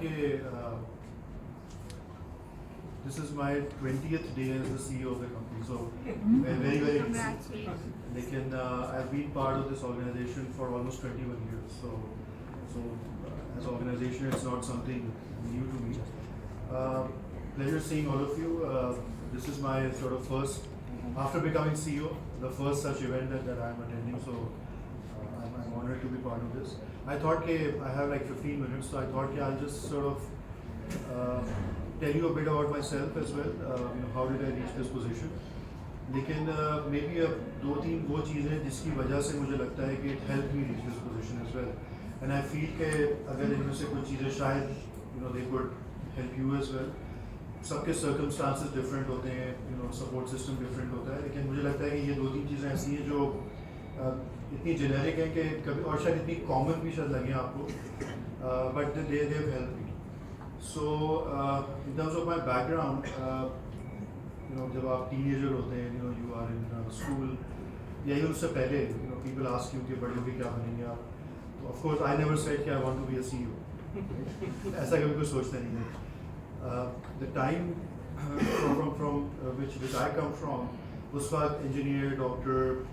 कि this is my 20th day as the CEO of the company, so very very Congratulations. लेकिन I've been part of this organization for almost 21 years, so as an organization it's not something new to me. Pleasure seeing all of you. This is my sort of first, after becoming CEO, the first such event that I'm attending, so I'm honored to be part of this. I thought I have like 15 minutes, so I thought I'll just sort of tell you a bit about myself as well. How did I reach this position? लेकिन maybe दो तीन वो चीज़ें जिसकी वजह से मुझे लगता है कि it helped me reach this position as well. And I feel कि अगर इनमें से कुछ चीज़ें शायद they could help you as well. सबके circumstances different होते हैं, support system different होता है, लेकिन मुझे लगता है कि ये दो तीन चीज़ें ऐसी हैं जो इतनी generic हैं कि कभी और शायद इतनी common भी शायद लगे आपको, but they've helped me. So in terms of my background, जब आप teenager होते हैं, you are in school, या even उससे पहले, people ask you कि बड़े होके क्या बनेंगे आप. तो of course I never said कि I want to be a CEO. ऐसा कभी कोई सोचता नहीं है. The time from which I come from, उस वक्त engineer, doctor,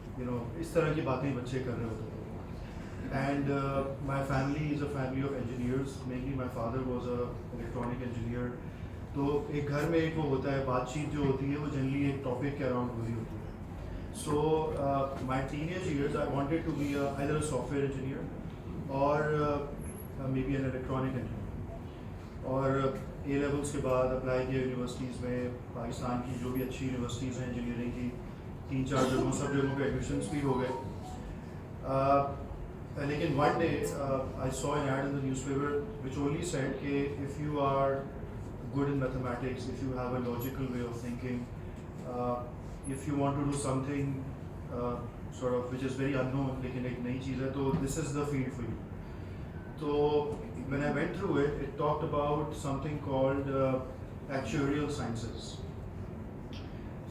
इस तरह की बातें बच्चे कर रहे होते थे. And my family is a family of engineers. Mainly my father was a electronic engineer. तो एक घर में एक वो होता है, बातचीत जो होती है वो जनरली एक टॉपिक के अराउंड हो रही होती है. So my teenage years I wanted to be either a software engineer or maybe an electronic engineer. और A levels के बाद अप्लाई किया यूनिवर्सिटीज़ में, पाकिस्तान की जो भी अच्छी यूनिवर्सिटीज़ हैं इंजीनियरिंग की, 3-4 जगहों सब जगहों पे एडमिशन्स भी हो गए. लेकिन one day I saw an ad in the newspaper which only said कि if you are good in mathematics, if you have a logical way of thinking, if you want to do something sort of which is very unknown लेकिन एक नई चीज़ है, तो this is the field for you. So when I went through it, it talked about something called actuarial sciences.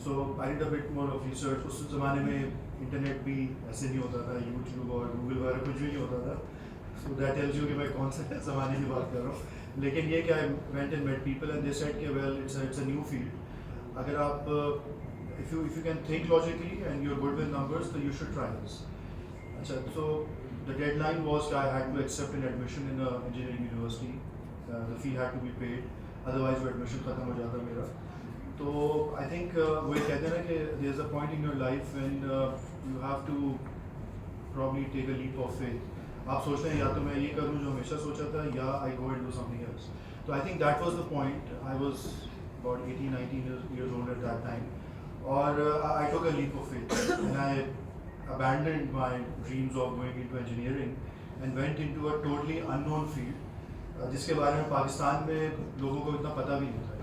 So I did a bit more of research. उस ज़माने में internet भी ऐसे नहीं होता था, यूट्यूब और गूगल वगैरह कुछ भी नहीं होता था. So that tells you कि मैं कौन से ज़माने की बात कर रहा हूँ. लेकिन ये क्या, I went and met people and they said कि well it's a new field. अगर आप if you can think logically and you're good with numbers, so you should try this. अच्छा, so the deadline was I had to accept an admission in a engineering university. The fee had to be paid, otherwise वो admission खत्म हो जाता मेरा. तो I think वो ये कहते हैं ना कि there's a point in your life when you have to probably take a leap of faith. आप सोचते हैं या तो मैं ये करूँ जो हमेशा सोचा था, या I go and do something else. So I think that was the point. I was about 18-19 years old at that time. और I took a leap of faith and I abandoned my dreams of going into engineering and went into a totally unknown field जिसके बारे में पाकिस्तान में लोगों को इतना पता भी नहीं था.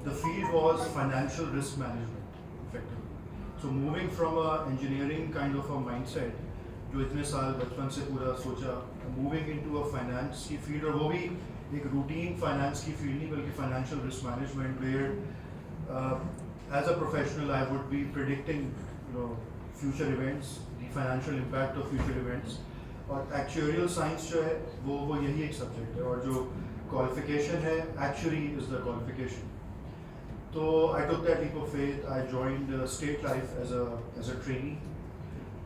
The field was financial risk management, effectively. So moving from a engineering kind of a mindset, जो इतने साल बचपन से पूरा सोचा, moving into a finance की field, और वो भी एक routine finance की field नहीं बल्कि financial risk management, where as a professional I would be predicting, future events, the financial impact of future events. और actuarial science जो है वो यही एक subject है, और जो qualification है, actuary is the qualification. So I took that leap of faith. I joined State Life as a trainee.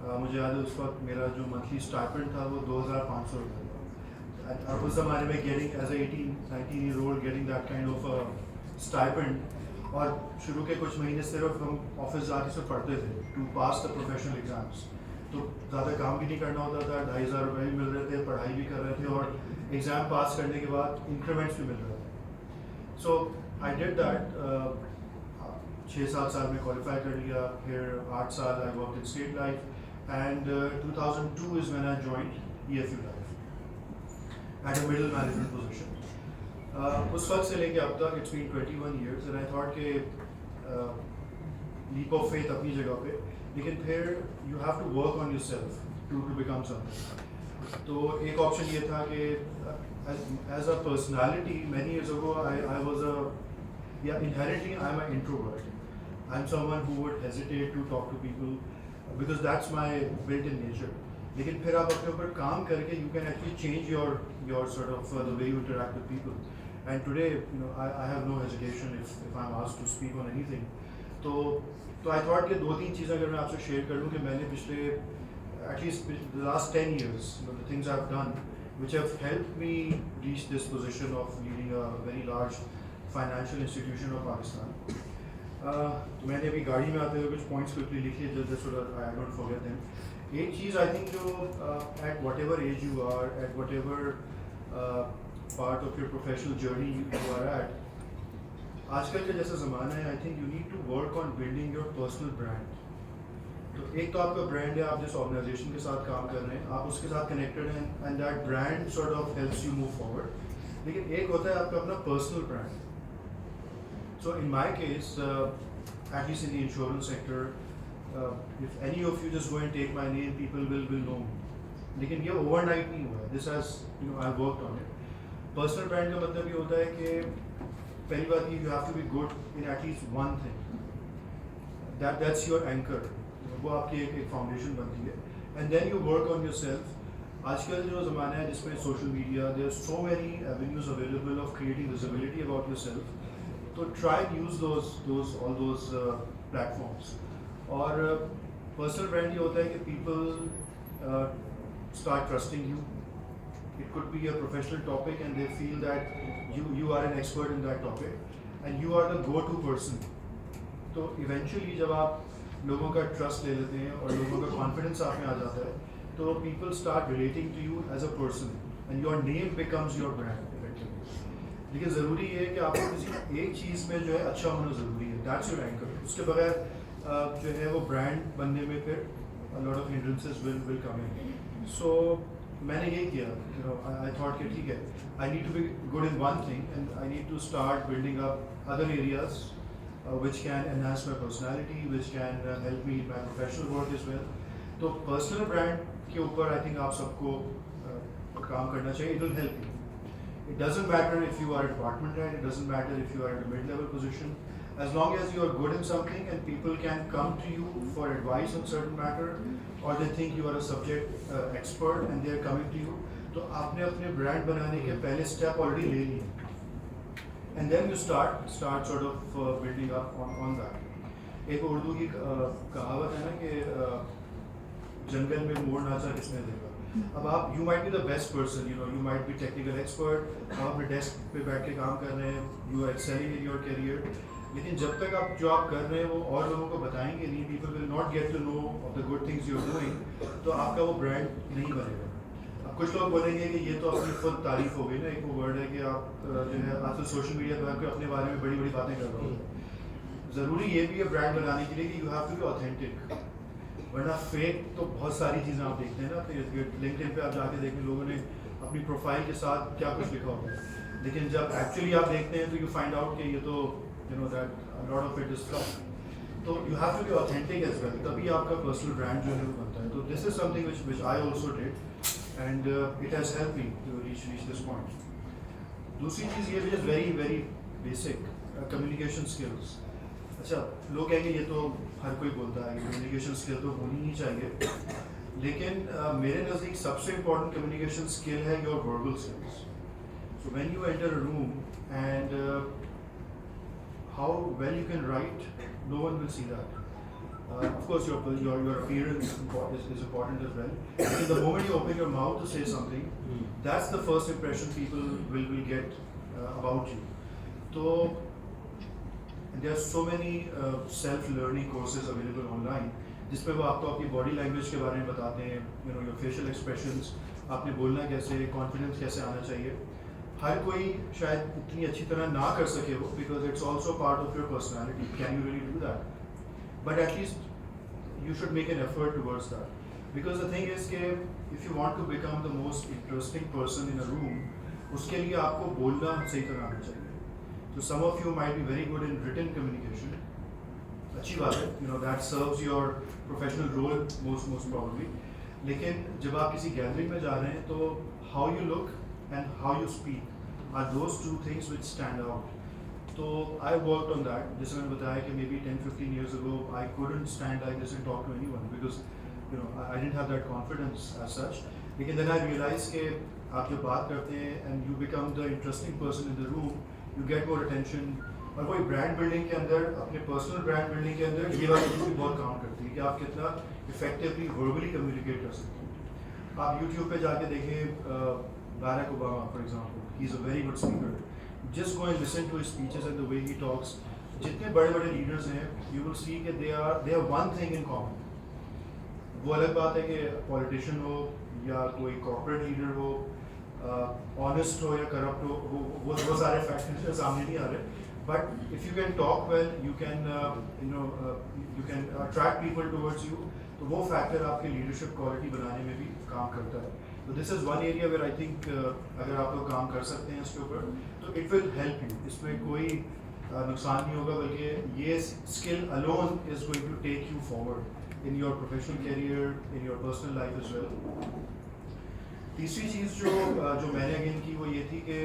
मुझे याद है उस वक्त मेरा जो monthly stipend था वो 2,500 रुपये था. और उस ज़माने में getting as a 18-19 year old getting that kind of stipend, और शुरू के कुछ महीने सिर्फ हम ऑफिस जाके सिर्फ पढ़ते थे to pass the professional exams. तो ज़्यादा काम भी नहीं करना होता था, 2,500 रुपये भी मिल रहे थे, पढ़ाई भी कर रहे थे, और एग्ज़ाम पास करने के बाद इंक्रीमेंट्स भी मिल रहे थे. So I did that. 6-7 साल में क्वालिफाई कर लिया, फिर 8 साल I worked in State Life, and 2002 is when I joined EFU Life at a middle management position. उस वक्त से लेके अब तक it's been 21 years and I thought कि leap of faith अपनी जगह पे, लेकिन फिर you have to work on yourself to become something. तो एक ऑप्शन ये था कि as a personality many years ago I was inherently I'm an introvert. I'm someone who would hesitate to talk to people because that's my built-in nature. लेकिन फिर आप अपने ऊपर काम करके you can actually change your sort of the way you interact with people. And today, I have no hesitation if I'm asked to speak on anything. तो I thought कि 2-3 चीज़ें अगर मैं आपसे शेयर कर लूँ कि मैंने पिछले at least the last 10 years, the things I've done which have helped me reach this position of leading a very large financial institution of Pakistan. तो मैंने अभी गाड़ी में आते हुए कुछ points quickly लिख लिए just so that I don't forget them. एक चीज़ I think जो at whatever age you are, at whatever part of your professional journey you are at, आजकल का जैसा ज़माना है, I think you need to work on building your personal brand. तो एक तो आपका ब्रांड है, आप जिस ऑर्गेनाइजेशन के साथ काम कर रहे हैं, आप उसके साथ कनेक्टेड हैं and that brand sort of helps you move forward. लेकिन एक होता है आपका अपना personal brand. So in my case, at least in the insurance sector, if any of you just go and take my name, people will know. लेकिन ये overnight नहीं हुआ है. This has I worked on it. Personal brand का मतलब ये होता है कि पहली बात you have to be good in at least one thing. That's your anchor. वो आपकी एक फाउंडेशन बनती है and then you work on yourself. आजकल जो ज़माना है जिसमें social media, there are so many avenues available of creating visibility about yourself. तो try use all those platforms. और पर्सनल ब्रांड ये होता है कि people start trusting you. It could be a professional topic and they feel that you are an expert in that topic and you are the go-to person. तो eventually जब आप लोगों का ट्रस्ट ले लेते हैं और लोगों का कॉन्फिडेंस आप में आ जाता है, तो people start relating to you as a person and your name becomes your brand effectively. लेकिन ज़रूरी है कि आपको किसी एक चीज़ में जो है अच्छा होना ज़रूरी है. That's your anchor. उसके बगैर जो है वो ब्रांड बनने में फिर a lot of hindrances will come in. So मैंने यही किया. I thought कि ठीक है, I need to be good in one thing and I need to start building up other areas which can enhance my personality, which can help me in my professional work as well. तो personal brand के ऊपर I think आप सबको काम करना चाहिए. It will help you. It doesn't matter if you are a department head, it doesn't matter if you are in a mid-level position. As long as you are good in something and people can come to you for advice on certain matter, or they think you are a subject expert and they are coming to you, तो आपने अपने brand बनाने के पहले step already ले लिए. And then you start sort of building up on that. एक उर्दू की कहावत है ना कि जंगल में मोर नाचा किसने देखा. अब आप you might be the best person, you might be technical expert, आप अपने डेस्क पे बैठ के काम कर रहे हैं, you are excelling in your career. लेकिन जब तक आप जो आप कर रहे हैं वो और लोगों को बताएंगे नहीं, people will not get to know of the good things you are doing, तो आपका वो ब्रांड नहीं बनेगा. कुछ लोग बोलेंगे कि ये तो अपनी खुद तारीफ हो गई ना. एक वो वर्ड है कि आप जो है आजकल सोशल मीडिया पर अपने बारे में बड़ी बड़ी बातें कर रहे हो. ज़रूरी ये भी है ब्रांड बनाने के लिए कि you have to be authentic. वरना फेक तो बहुत सारी चीज़ें आप देखते हैं ना अपने लिंक्डइन पे आप जाके देखें लोगों ने अपनी प्रोफाइल के साथ क्या कुछ लिखा होता है. लेकिन जब एक्चुअली आप देखते हैं तो यू फाइंड आउट कि ये तो that a lot of it is fluff. तो you have to be authentic as well. तभी आपका personal brand जो है वो बनता है. तो this is something which I also did. And it has helped me to reach this point. दूसरी चीज़ ये is very very basic communication skills. अच्छा, लोग कहेंगे ये तो हर कोई बोलता है कि communication skill तो होनी ही चाहिए. लेकिन मेरे नज़दीक सबसे important communication skill है your verbal skills. So when you enter a room and how well you can write, no one will see that. Of course, your appearance is important as well. And the moment you open your mouth to say something, that's the first impression people will get about you. So there are so many self-learning courses available online, जिसमें वो आपको अपनी body language के बारे में बताते हैं, your facial expressions, आपने बोलना कैसे, confidence कैसे आना चाहिए. हर कोई शायद इतनी अच्छी तरह ना कर सके वो, because it's also part of your personality. Can you really do that? But at least you should make an effort towards that. Because the thing is कि if you want to become the most interesting person in a room, उसके लिए आपको बोलना सही तरह आना चाहिए. So some of you might be very good in written communication. अच्छी बात है, that serves your professional role most probably. लेकिन जब आप किसी गैदरिंग में जा रहे हैं तो how you look and how you speak are those two things which stand out. So I worked on that. जैसे मैंने बताया कि maybe 10-15 years ago I couldn't stand like this and talk to anyone because I didn't have that confidence as such. लेकिन then I realized कि आप जब बात करते हैं and you become the interesting person in the room, you get more attention. और वही brand building के अंदर, अपने पर्सनल ब्रांड बिल्डिंग के अंदर ये वाली चीज़ भी बहुत काम करती है कि आप कितना इफेक्टिवली वर्बली कम्युनिकेट कर सकते हैं। आप यूट्यूब पे जाके देखें Barack Obama for example, he's a very good speaker. Just go and listen to his speeches and the way he talks. जितने बड़े बड़े लीडर्स हैं, you will see कि they have one thing in common. वो अलग बात है कि पॉलिटिशियन हो या कोई कॉर्पोरेट लीडर हो, ऑनेस्ट हो या करप्ट हो, वो सारे फैक्टर्स सामने नहीं आ रहे. But if you can talk well, you can attract people towards you, तो वो फैक्टर आपके लीडरशिप क्वालिटी बनाने में भी काम करता है. तो this is one area where I think अगर आप लोग काम कर सकते हैं इसके ऊपर तो इट विल हेल्प यू. इसमें कोई नुकसान नहीं होगा, बल्कि ये skill alone is going to take you forward in your professional career, in your personal life as well. तीसरी चीज़ जो मैंने अगेन की वो ये थी कि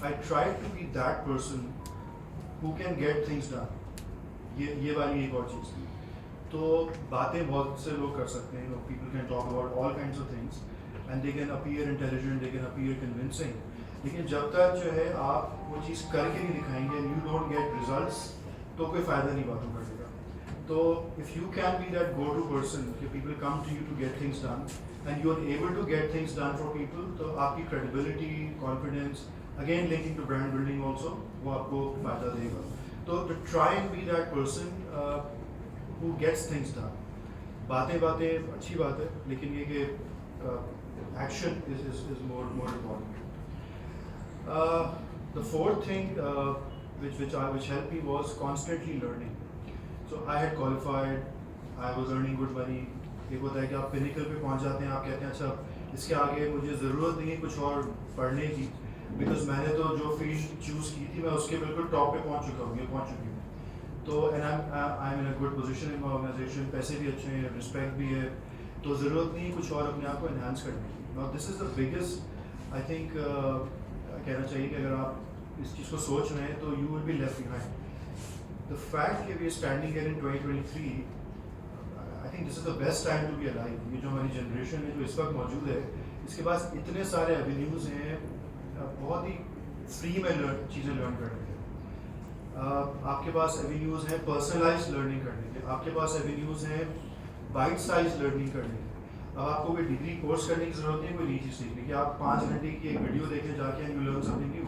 I try to be that person who can get things done. ये वाली एक और चीज़ थी. तो बातें बहुत से लोग कर सकते हैं. People can talk about all kinds of things and they can appear intelligent, they can appear convincing, लेकिन जब तक जो है आप वो चीज़ करके नहीं दिखाएंगे, यू डोंट गेट रिजल्ट्स, तो कोई फ़ायदा नहीं बातों करने का. तो if you can be that go to person कि people come to you to get things done and you are able to get things done for people, तो आपकी credibility, confidence, again linking to brand building also, वो आपको फ़ायदा देगा. तो to try and be that person who gets things done. बातें अच्छी बात है, लेकिन ये कि action is more important. The fourth thing which helped me was constantly learning. So I had qualified, I was earning good money. एक होता है कि आप पिनिकल पे पहुंच जाते हैं, आप कहते हैं अच्छा इसके आगे मुझे ज़रूरत नहीं है कुछ और पढ़ने की, बिकॉज मैंने तो जो फील्ड चूज़ की थी मैं उसके बिल्कुल टॉप पे पहुंच चुकी हूँ. तो and I am in a good position in my organisation, पैसे भी अच्छे हैं, रिस्पेक्ट भी है, तो ज़रूरत नहीं कुछ और अपने आप को एनहांस करने की. Now this is the biggest, I think कहना चाहिए कि अगर आप इस चीज़ को सोच रहे हैं तो you will be left behind. The fact that we are standing here in 2023, I think this is the best time to be alive. ये जो हमारी जनरेशन है जो इस वक्त मौजूद है, इसके पास इतने सारे एवेन्यूज़ हैं, बहुत ही फ्री में चीज़ें लर्न करने के. आपके पास एवेन्यूज़ हैं पर्सनलाइज्ड लर्निंग करने के, आपके पास एवेन्यूज़ हैं बाइट साइज लर्निंग करने के. अब आपको कोई डिग्री कोर्स करने की ज़रूरत नहीं, कोई नई चीज़ सीखने की. आप 5 घंटे की एक वीडियो देखें जाके and you learn something new.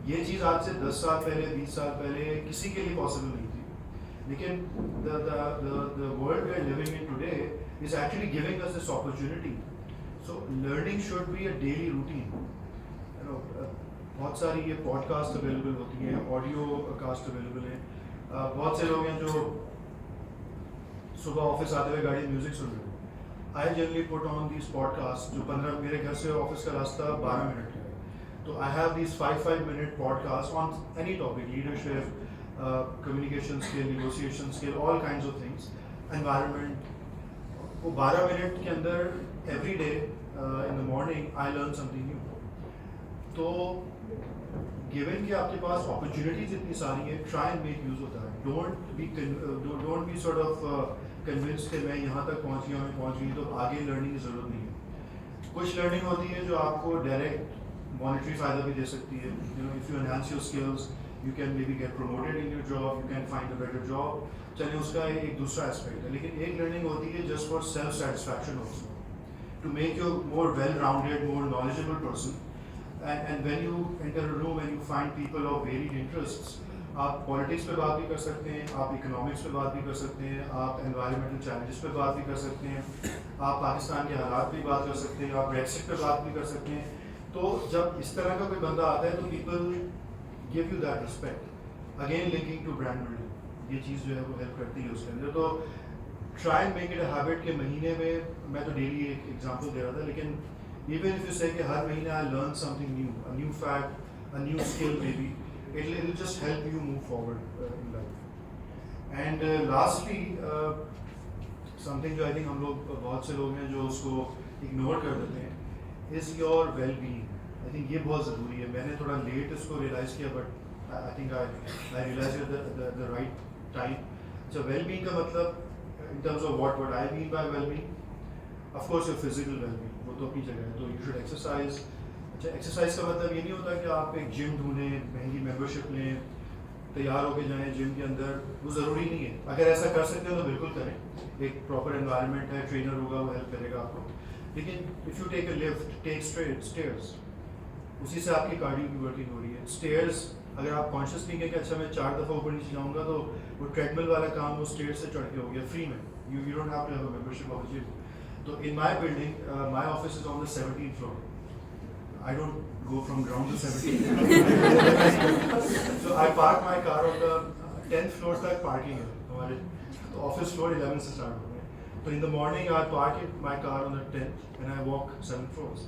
ये चीज़ आज से 10 साल पहले, 20 साल पहले किसी के लिए पॉसिबल नहीं थी. लेकिन the world we are living in today is actually giving us this opportunity. So learning should be a daily routine. बहुत सारी ये पॉडकास्ट अवेलेबल होती हैं, ऑडियो कास्ट अवेलेबल हैं. बहुत से लोग हैं जो सुबह ऑफिस आते हुए गाड़ी म्यूज़िक सुन रहे हैं. I generally put on these podcasts जो 15, मेरे घर से ऑफिस का रास्ता 12 मिनट का है, तो I have these 5-minute podcasts on any topic, leadership, communication skill, negotiation skill, all kinds of things, environment. वो 12 मिनट के अंदर every day in the morning I learn something new. तो given कि आपके पास opportunities इतनी सारी हैं, try and make use of that. Don't be sort of convince कि मैं यहाँ तक पहुँच गई तो आगे लर्निंग की ज़रूरत नहीं है. कुछ लर्निंग होती है जो आपको डायरेक्ट मॉनेटरी फ़ायदा भी दे सकती है. If you enhance your skills, you can maybe get promoted in your job, you can find a better job. चलिए उसका एक दूसरा एस्पेक्ट है. लेकिन एक लर्निंग होती है just for self satisfaction also, to make you more well rounded, more knowledgeable person. And when you enter a room and you find people of varied interests, आप पॉलिटिक्स पे बात भी कर सकते हैं, आप इकोनॉमिक्स पे बात भी कर सकते हैं, आप एनवायरमेंटल चैलेंजेस पे बात भी कर सकते हैं, आप पाकिस्तान के हालात पे बात कर सकते हैं, आप ब्रेक्सिट पे बात भी कर सकते हैं. तो जब इस तरह का कोई बंदा आता है तो people give you that respect. Again linking to brand building, ये चीज़ जो है वो हेल्प करती है उसके अंदर. तो try and make it a habit के महीने में, मैं तो डेली एक एग्जाम्पल दे रहा था, लेकिन इवन इफ यू से कि हर महीने I learn something new, a new fact, a new skill may be, it'll just help you move forward in life. And lastly, something जो I think हम लोग बहुत से लोग हैं जो उसको ignore कर देते हैं, is your well-being. I think ये बहुत ज़रूरी है. मैंने थोड़ा लेट इसको realize किया, but I think I realized it at the right time. So well-being का मतलब in terms of what I mean by well-being, of course your physical wellbeing वो तो अपनी जगह है, तो यू शुड एक्सरसाइज। अच्छा, एक्सरसाइज का मतलब ये नहीं होता कि आप एक जिम ढूंढें, महंगी मेंबरशिप लें, तैयार होके जाएं जिम के अंदर, वो ज़रूरी नहीं है। अगर ऐसा कर सकते हो तो बिल्कुल करें, एक प्रॉपर एनवायरनमेंट है, ट्रेनर होगा, वो हेल्प करेगा आपको। लेकिन if you take a lift, take stairs, उसी से आपकी कार्डियो की वर्किंग हो रही है। स्टेयर्स अगर आप कॉन्शियस नहीं कि अच्छा मैं 4 दफ़ा ऊपर नीचे जाऊँगा, तो वो ट्रेडमिल वाला काम वो स्टेयर्स से चढ़ के हो गया फ्री में। You don't have to have a membership of gym. तो in my building, my office is on the 17th floor. I don't go from ground to 17th. So I park my car on the 10th floor तक parking है हमारे, तो office floor 11 से start हो गए। तो in the morning I park my car on the 10th and I walk 7 floors.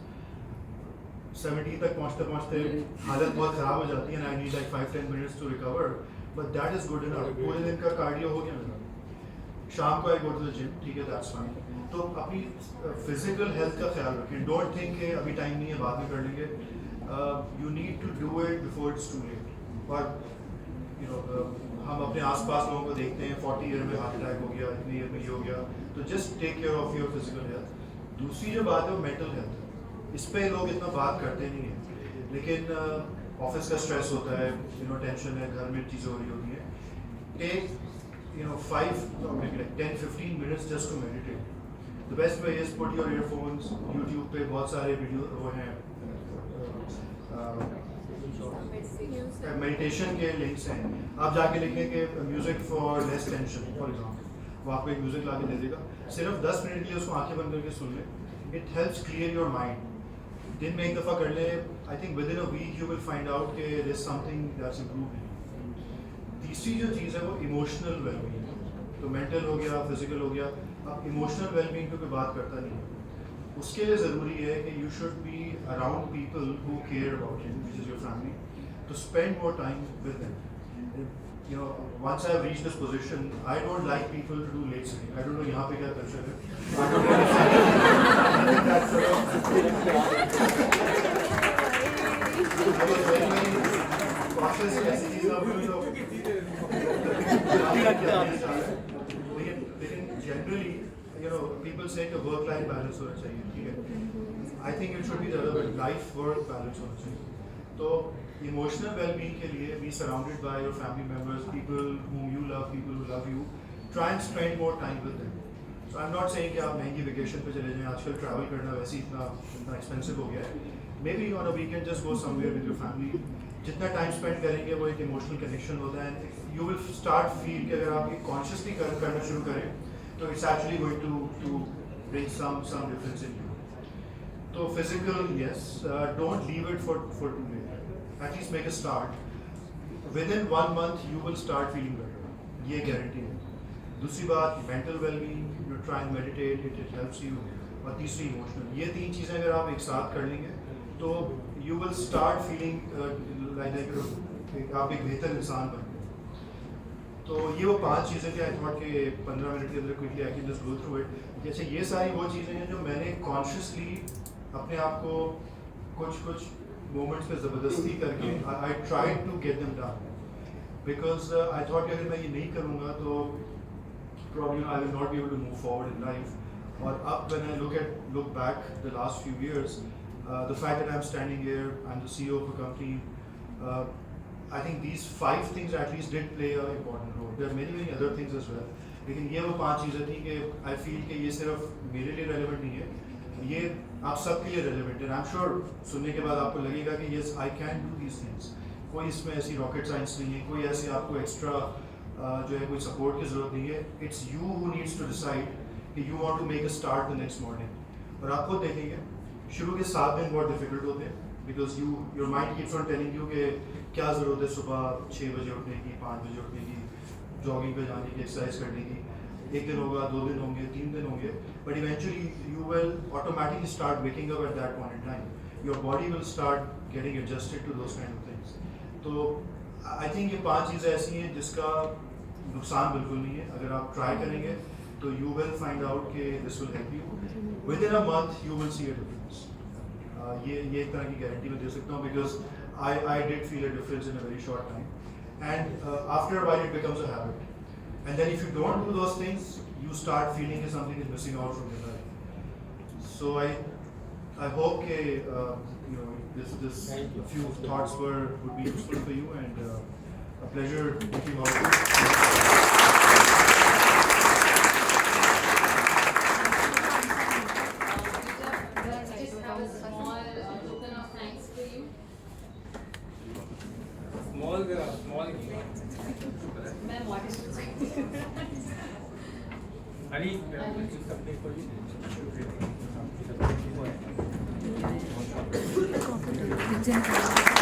70 तक पहुँचते पहुँचते हालत बहुत ख़राब हो जाती है, and I need like 5-10 minutes to recover. But that is good enough. पूरे दिन का कार्डियो हो गया मेरा। शाम को I go to the gym, ठीक है, that's fine. तो अपनी फिजिकल हेल्थ का ख्याल रखें। डोंट थिंक कि अभी टाइम नहीं है, बाद में कर लेंगे। You need to do it before it's too late. और हम अपने आसपास लोगों को देखते हैं 40 ईयर में हार्ट अटैक हो गया, इतनी ईयर में ये हो गया। तो just take care of your physical health. दूसरी जो बात है वो मेंटल हेल्थ है। इस पर लोग इतना बात करते नहीं हैं, लेकिन ऑफिस का स्ट्रेस होता है, टेंशन है, घर में चीज़ें हो रही होती हैं। Take 5 or maybe like 10-15 minutes just to meditate. The best way is put your earphones. YouTube पे बहुत सारे वीडियो वो हैं, मेडिटेशन के लिंक्स हैं। आप जाके लिखें कि music for less tension for example, वो आपको एक म्यूजिक ला के दे देगा। सिर्फ 10 मिनट के लिए उसको आंखें बंद करके सुन लें। It helps clear your mind. दिन में एक दफ़ा कर ले, I think within a week you will find out कि there is something that's improving. तीसरी जो चीज़ है वो इमोशनल वेलबींग। तो मेंटल हो गया, फिजिकल हो गया, अब इमोशनल वेलबींग पे कोई बात करता नहीं है। उसके लिए ज़रूरी है कि you should be around people who care about you, which is your family, to spend more time with them. Once I've reached this position, I don't like people to do late sleeping. I don't know यहाँ पे क्या culture है. I don't understand. That's I was very cautious ऐसी चीज़ ना बोलूँ तो लेकिन generally, people say कि work-life balance होना चाहिए, ठीक है? I think it should be the other way, life-work balance होना चाहिए. तो इमोशनल वेलबींग के लिए be surrounded by your family members, people whom you love, people who love you. Try and spend more time with them. So I'm not saying कि आप महंगी vacation पे चले जाएं, आजकल ट्रैवल करना वैसे ही इतना एक्सपेंसिव हो गया है। Maybe on a weekend just go somewhere with your family. जितना टाइम स्पेंड करेंगे वो एक इमोशनल कनेक्शन होता है, and you will start feel कि अगर आप ये कॉन्शियसली करना शुरू करें तो it's actually going to bring some difference in you. तो physical, yes, don't leave it for too late. At least make a start. Within 1 month you will start feeling better. ये guarantee है। दूसरी बात, mental well-being, you try and meditate, it helps you. और तीसरी emotional. ये 3 चीज़ें अगर आप एक साथ कर लेंगे तो you will start feeling like आप एक बेहतर इंसान बनेंगे। तो ये वो 5 चीज़ें थी। I thought कि 15 मिनट के अंदर quickly I can just go through it. जैसे ये सारी वो चीज़ें हैं जो मैंने consciously अपने आप को कुछ मोमेंट्स पे ज़बरदस्ती करके I try to get them done, because I thought कि अगर मैं ये नहीं करूँगा तो probably I will not be able to move forward in life. और अब when I look back the last few years, the fact that I am standing here, I am the CEO of a company, I think these 5 things at least did play a important role. There are many other things as well, लेकिन ये वो 5 चीज़ें थी कि I feel कि ये सिर्फ मेरे लिए रेलिवेंट नहीं है, ये आप सबके लिए रेलिवेंट है। आई एम श्योर सुनने के बाद आपको लगेगा कि yes I can do these things. कोई इसमें ऐसी रॉकेट साइंस नहीं है, कोई ऐसे आपको एक्स्ट्रा जो है कोई सपोर्ट की ज़रूरत नहीं है। It's you who needs to decide कि you want to make a start the next morning. और आप खुद देखेंगे शुरू के 7 दिन बहुत डिफिकल्ट होते हैं, because your mind keeps on telling you कि क्या ज़रूरत है सुबह 6 बजे उठने की, 5 बजे उठने की, जॉगिंग पे जाने की, एक्सरसाइज करने की। 1 दिन होगा, 2 दिन होंगे, 3 दिन होंगे, but eventually you will automatically start waking up at that point in time. Your body will start getting adjusted to those kind of things. तो I think ये 5 चीज़ें ऐसी हैं जिसका नुकसान बिल्कुल नहीं है। अगर आप ट्राई करेंगे तो you will find out कि this will help you. Within a month you will see a difference. ये एक तरह की गारंटी मैं दे सकता हूँ, because I did feel a difference in a very short time, and after a while it becomes a habit. And then if you don't do those things, you start feeling that something is missing out from your life. So I hope this few thoughts would be useful for you, and a pleasure meeting all of you. Small. Ali, something for you.